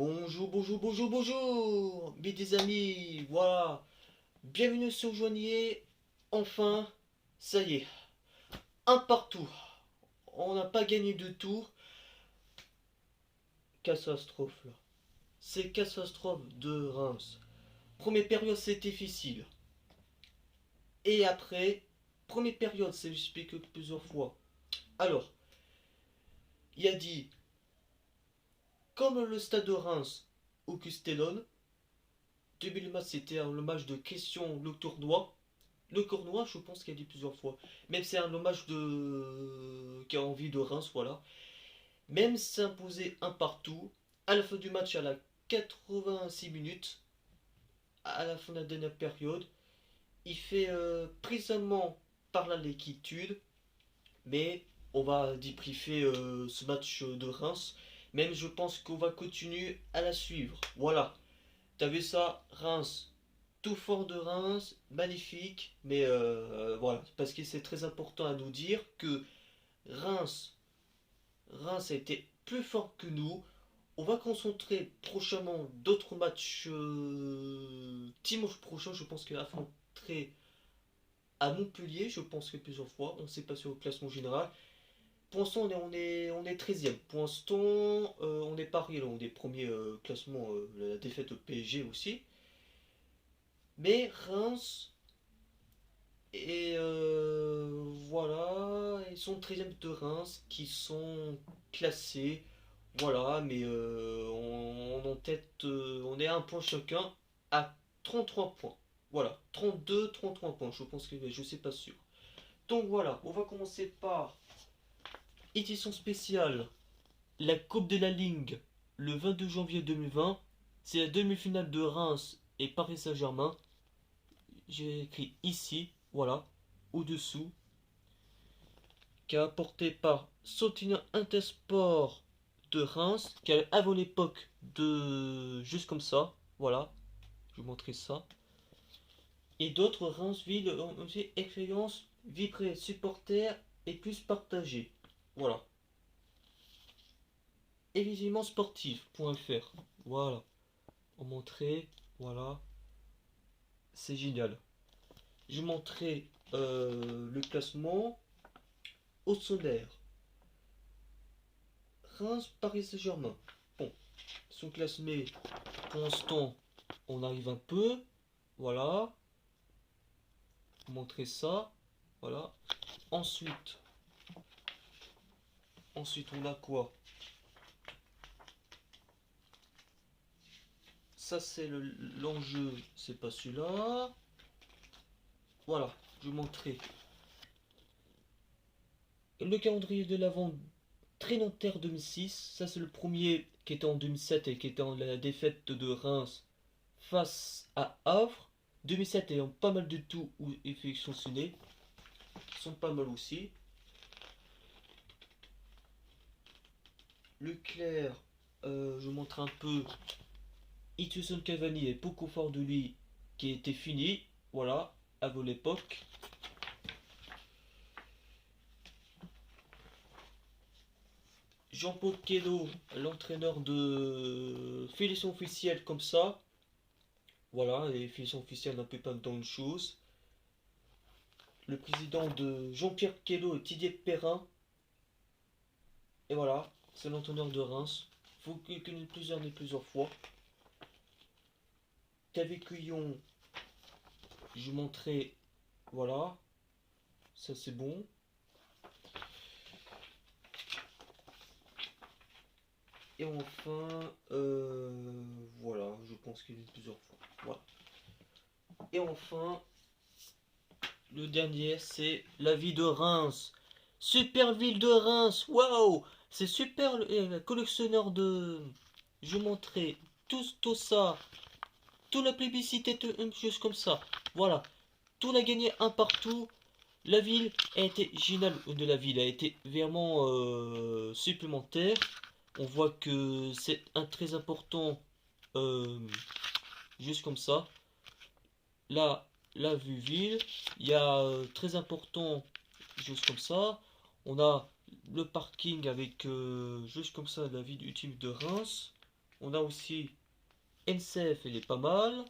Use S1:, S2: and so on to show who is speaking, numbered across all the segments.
S1: Bonjour, mes des amis, voilà, bienvenue sur Joignier, enfin, ça y est, un partout, on n'a pas gagné de tour, catastrophe là, c'est catastrophe de Reims, première période c'est difficile, et après, première période c'est expliqué plusieurs fois, alors, il a dit, comme le stade de Reims au Castellone, début du match c'était le match de question le tournoi. Le Cornois, je pense qu'il a dit plusieurs fois. Même c'est un hommage de qui a envie de Reims, voilà. Même s'imposer un partout. À la fin du match, à la 86 minutes, à la fin de la dernière période, il fait prisonnement par la l'équitude. Mais on va débriefer ce match de Reims. Même je pense qu'on va continuer à la suivre. Voilà. T'as vu ça, Reims, tout fort de Reims, magnifique, mais voilà, parce que c'est très important à nous dire que Reims, Reims a été plus fort que nous. On va concentrer prochainement d'autres matchs. Dimanche prochain, je pense qu'il affronterait à Montpellier, je pense que plusieurs fois, on ne sait pas sur le classement général. Pour l'instant, on est 13e. Pour l'instant, on est pari, là, on est premier classement, la défaite au PSG aussi. Mais Reims, et voilà, ils sont 13e de Reims qui sont classés. Voilà, mais on est en tête, on est à un point chacun à 33 points. Voilà, 32, 33 points, je pense que je sais pas sûr. Donc voilà, on va commencer par édition spéciale, la Coupe de la Ligue, le 22 janvier 2020. C'est la demi-finale de Reims et Paris Saint-Germain. J'ai écrit ici, voilà, au-dessous, qui a apporté par Soutien Intersport de Reims, qui a avant l'époque de juste comme ça, voilà, je vais vous montrer ça. Et d'autres Reims-Ville ont aussi expérience, vie près, supporters et plus partagée. Voilà. Évidemment sportif.fr. Voilà. On montrait, voilà. C'est génial. Je montrais le classement au solaire. Reims, Paris Saint-Germain. Bon, son classement, pour l'instant, on arrive un peu. Voilà. Montrer ça. Voilà. Ensuite, on a quoi? Ça, c'est l'enjeu. C'est pas celui-là. Voilà. Je vais montrer le calendrier de l'avant très Nanterre 2006. Ça, c'est le premier qui était en 2007 et qui était en la défaite de Reims face à Havre. 2007 ayant pas mal de tout où effets sanctionnés. Ils sont pas mal aussi. Leclerc, je montre un peu. Ituson Cavani est beaucoup fort de lui qui était fini. Voilà, à vos l'époque. Jean-Paul Kello, l'entraîneur de filiation officielle comme ça. Voilà, les filiations officielles n'importent pas dans une chose. Le président de Jean-Pierre Kello et Didier Perrin. Et voilà, c'est l'entraîneur de Reims. Faut qu'il connaisse plusieurs fois. David Cuillon, je montrais, voilà, ça c'est bon. Et enfin, voilà, je pense qu'il est plusieurs fois. Voilà. Et enfin, le dernier, c'est la ville de Reims. Super ville de Reims, waouh! C'est super, collectionneur de. Je montrais tout ça, toute la publicité, une chose comme ça. Voilà, tout a gagné un partout. La ville a été géniale, de la ville a été vraiment supplémentaire. On voit que c'est un très important, euh, juste comme ça. Là, la vue ville, il y a très important, juste comme ça. On a le parking avec juste comme ça la ville ultime de Reims. On a aussi NCF, il est pas mal.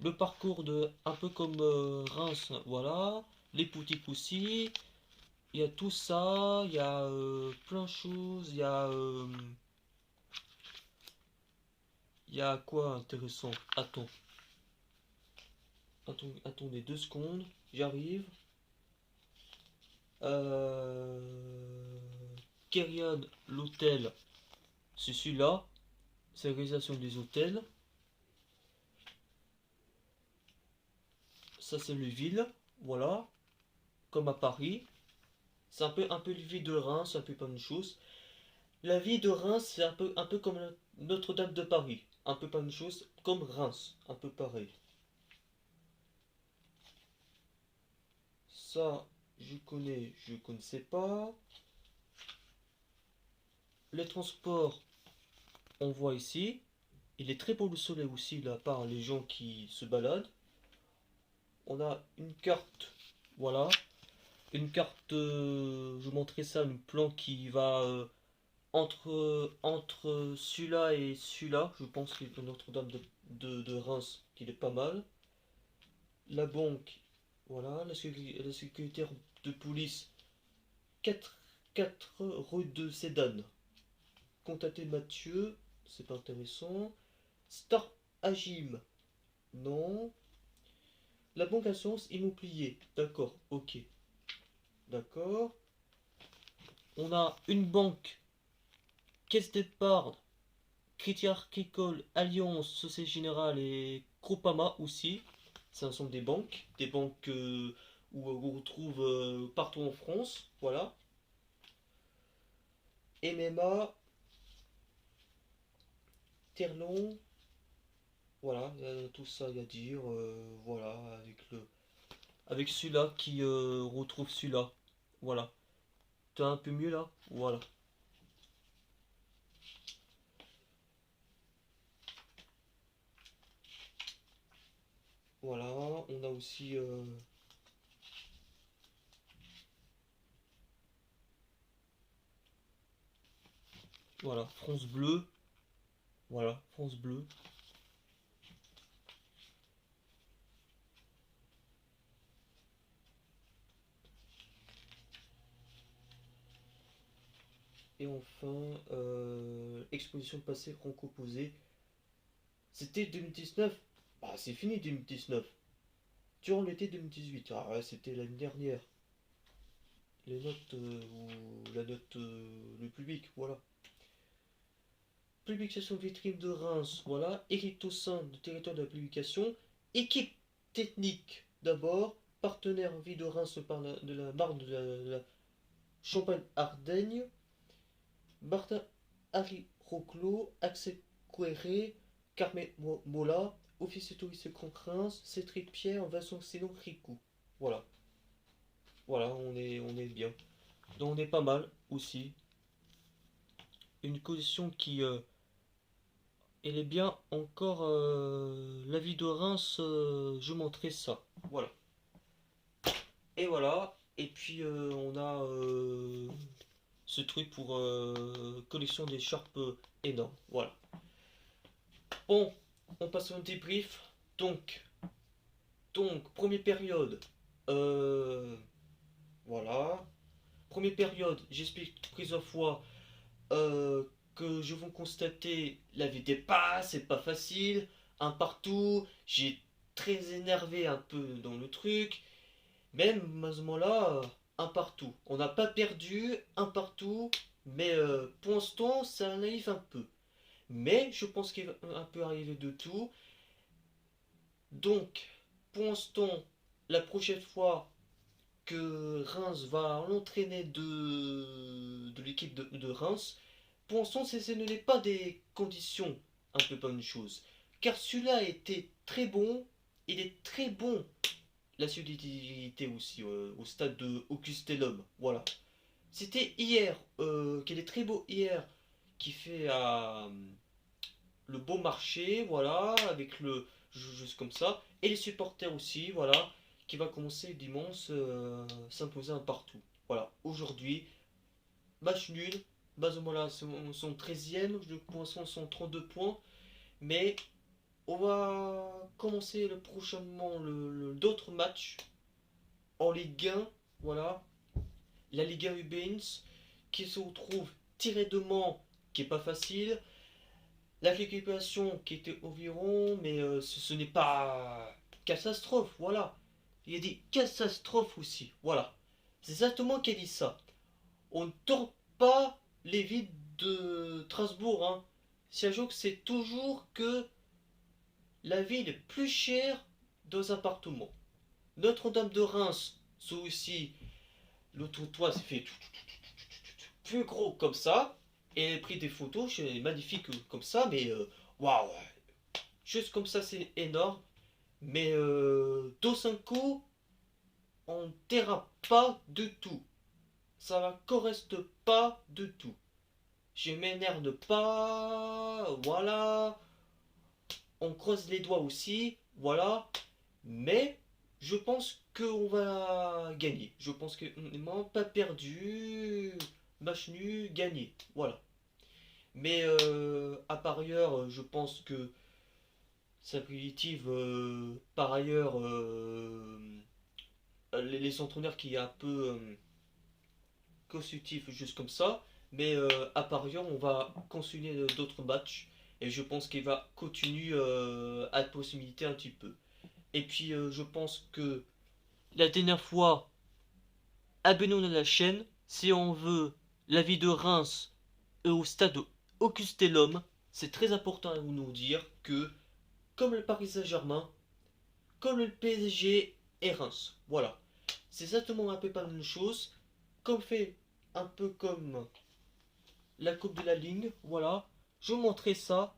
S1: Le parcours de un peu comme Reims, voilà. Les boutiques aussi. Il y a tout ça, il y a plein de choses, il y a quoi intéressant? Attendez 2 secondes, j'arrive. Euh... Kerian, l'hôtel, c'est celui-là. C'est l'organisation des hôtels. Ça c'est le ville, voilà, comme à Paris. C'est un peu la vie de Reims, un peu pas une chose. La vie de Reims, c'est un peu comme Notre-Dame de Paris. Un peu pas une chose, comme Reims, un peu pareil. Ça, je connaissais pas. Les transports, on voit ici. Il est très beau le soleil aussi, là, par les gens qui se baladent. On a une carte, voilà. Une carte, je vous montrerai ça, un plan qui va entre celui-là et celui-là. Je pense que Notre-Dame de Reims, qu'il est pas mal. La banque, voilà. La sécurité de police, 4 4 rue de Sedan. Contacter Mathieu, c'est pas intéressant. Star Agim, non. La banque assurance immobilier, d'accord, ok, d'accord. On a une banque, caisse d'épargne, Crédit Agricole, Alliance, Société Générale et Groupama aussi. Ce sont des banques où on retrouve partout en France, voilà. MMA, Terlon, voilà, tout ça à dire, voilà, avec celui-là qui retrouve celui-là, voilà. T'as un peu mieux là, voilà. Voilà, on a aussi voilà, France Bleu, voilà, France Bleu. Et enfin, exposition passée recomposée. C'était 2019. Ah, c'est fini 2019. Durant l'été 2018. Ah ouais, c'était l'année dernière. Les notes, ou la note, le public, voilà. Publication vitrine de Reims, voilà. Équipe au sein du territoire de la publication. Équipe technique, d'abord. Partenaire vie de Reims par de la marque de la Champagne-Ardenne. Martin Harry Roclo, Axel Quéré, Carmen Mola, officier touriste Concrins, Cédric Pierre, Vincent Sinon Ricou. Voilà, voilà, on est bien. Donc on est pas mal aussi. Une collection qui, elle est bien encore. La vie de Reims, je montrais ça. Voilà. Et voilà. Et puis on a ce truc pour collection d'écharpes énorme. Voilà. Bon, on passe au débrief. Donc, première période. Euh, voilà. Première période, j'explique plusieurs fois euh, que je vais constater la vie des pas, c'est pas facile. Un partout, j'ai très énervé un peu dans le truc. Même à ce moment-là, un partout. On n'a pas perdu, un partout, mais pour l'instant, ça arrive un peu. Mais je pense qu'il va un peu arriver de tout. Donc, pour l'instant, la prochaine fois que Reims va l'entraîner de l'équipe de Reims, pour l'instant, ce n'est pas des conditions un peu pas une chose. Car celui-là était très bon, il est très bon. La solidité aussi au stade de Augustellum, voilà. C'était hier, qu'il est très beau hier, qui fait le beau marché, voilà, avec le juste comme ça, et les supporters aussi, voilà, qui va commencer dimanche s'imposer un partout. Voilà, aujourd'hui, match nul, Bazomola son 13e, le Poisson sont 32 points. Mais on va commencer le prochainement d'autres matchs en Ligue 1. Voilà, la Liga UBS qui se retrouve tiré de Mans, qui est pas facile. La récupération qui était environ, mais ce n'est pas catastrophe, voilà. Il y a des catastrophes aussi, voilà. C'est exactement qu'elle dit ça. On ne tord pas les villes de Strasbourg, hein. C'est toujours que la ville est plus chère dans un appartement. Notre-Dame de Reims, c'est aussi le toit s'est fait plus gros comme ça. Et elle a pris des photos, c'est magnifique comme ça, mais waouh, juste comme ça c'est énorme. Mais Dosenko, on terrain pas du tout. Ça ne correspond pas du tout. Je m'énerve pas, voilà. On creuse les doigts aussi, voilà. Mais je pense qu'on va gagner. Je pense qu'on n'est pas perdu. Match nul, gagné. Voilà. Mais à par ailleurs, je pense que Saprivitive, par ailleurs, les entraîneurs qui est un peu consultif juste comme ça. Mais à par ailleurs, on va continuer d'autres matchs. Et je pense qu'il va continuer à possibilité un petit peu. Et puis je pense que la dernière fois, abonnons-nous à la chaîne si on veut la vie de Reims au stade Auguste-Lhomme. C'est très important à nous dire que, comme le Paris Saint-Germain, comme le PSG et Reims, voilà. C'est exactement un peu pas la même chose. Comme fait un peu comme la Coupe de la Ligue, voilà. Je vous montrer ça.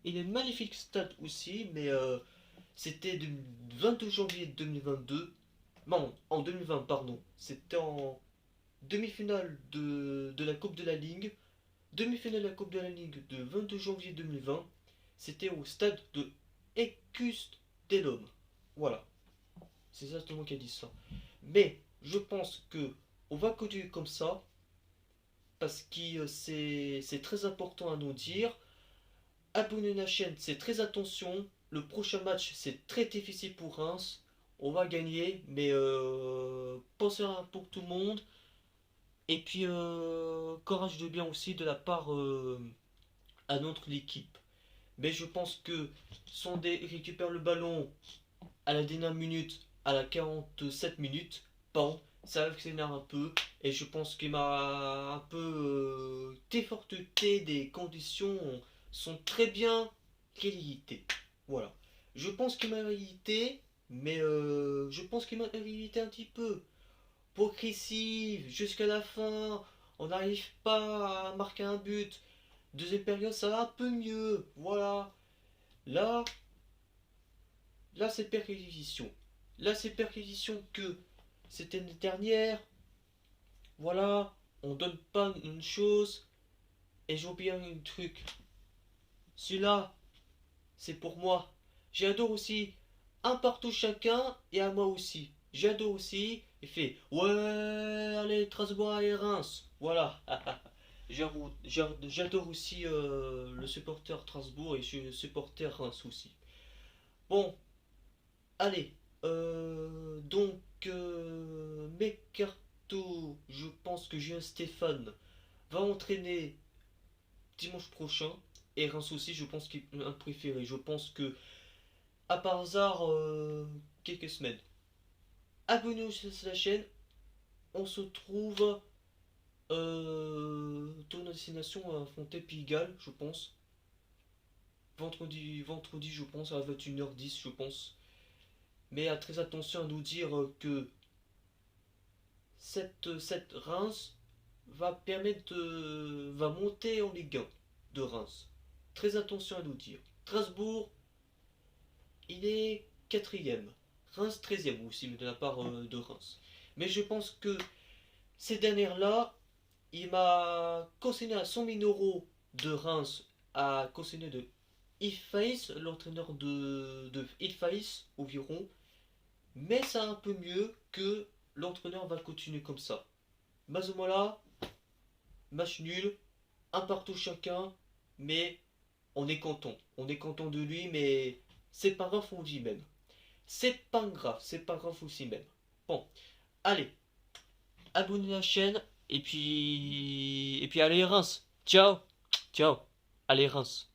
S1: Il est magnifique stade aussi, mais c'était du 22 janvier 2022. Non, en 2020, pardon. C'était en demi-finale de la Coupe de la Ligue. Demi-finale de la Coupe de la Ligue de 22 janvier 2020. C'était au stade de Écuste des Lômes. Voilà. C'est exactement qui a dit ça. Mais je pense que on va continuer comme ça. Parce que c'est très important à nous dire. Abonnez la chaîne, c'est très attention. Le prochain match, c'est très difficile pour Reims. On va gagner, mais pensez pour tout le monde. Et puis, courage de bien aussi de la part à notre équipe. Mais je pense que Sondé récupère le ballon à la dernière minute, à la 47 minutes. Bon, ça accélère un peu. Et je pense qu'il m'a un peu défortuté des conditions sont très bien qualifiées. Voilà. Je pense qu'il m'a irrité, mais je pense qu'il m'a irrité un petit peu. Progressive, jusqu'à la fin, on n'arrive pas à marquer un but. Deuxième période, ça va un peu mieux. Voilà. Là, là c'est perquisition. Là, c'est perquisition que c'était l'année dernière. Voilà. On donne pas une chose. Et j'ai oublié un truc. Celui-là, c'est pour moi. J'adore aussi un partout chacun et à moi aussi. J'adore aussi. Il fait ouais, allez, Strasbourg et Reims. Voilà. J'adore aussi le supporter Strasbourg et je suis le supporter Reims aussi. Bon, allez. Donc, Mercato, je pense que Julien Stéphane va entraîner dimanche prochain. Et Reims aussi, je pense qu'il est un préféré. Je pense que, à par hasard, quelques semaines. Abonnez-vous sur la chaîne. On se trouve tour de destination à Fontaine Pigalle, je pense. Vendredi, je pense, à 21h10, je pense. Mais très attention à nous dire que cette Reims va permettre va monter en Ligue 1 de Reims. Très attention à nous dire. Strasbourg, il est quatrième. Reims 13e aussi, de la part de Reims. Mais je pense que ces dernières-là, il m'a consigné à 100 000 euros de Reims à consigner de Ilface, l'entraîneur de Ilface environ. Mais c'est un peu mieux que l'entraîneur va continuer comme ça. Mazomola, match nul, un partout chacun, mais on est content. On est content de lui, mais c'est pas grave, on dit même. C'est pas grave aussi même. Bon, allez, abonnez la chaîne, et puis allez Reims. Ciao, ciao, allez Reims.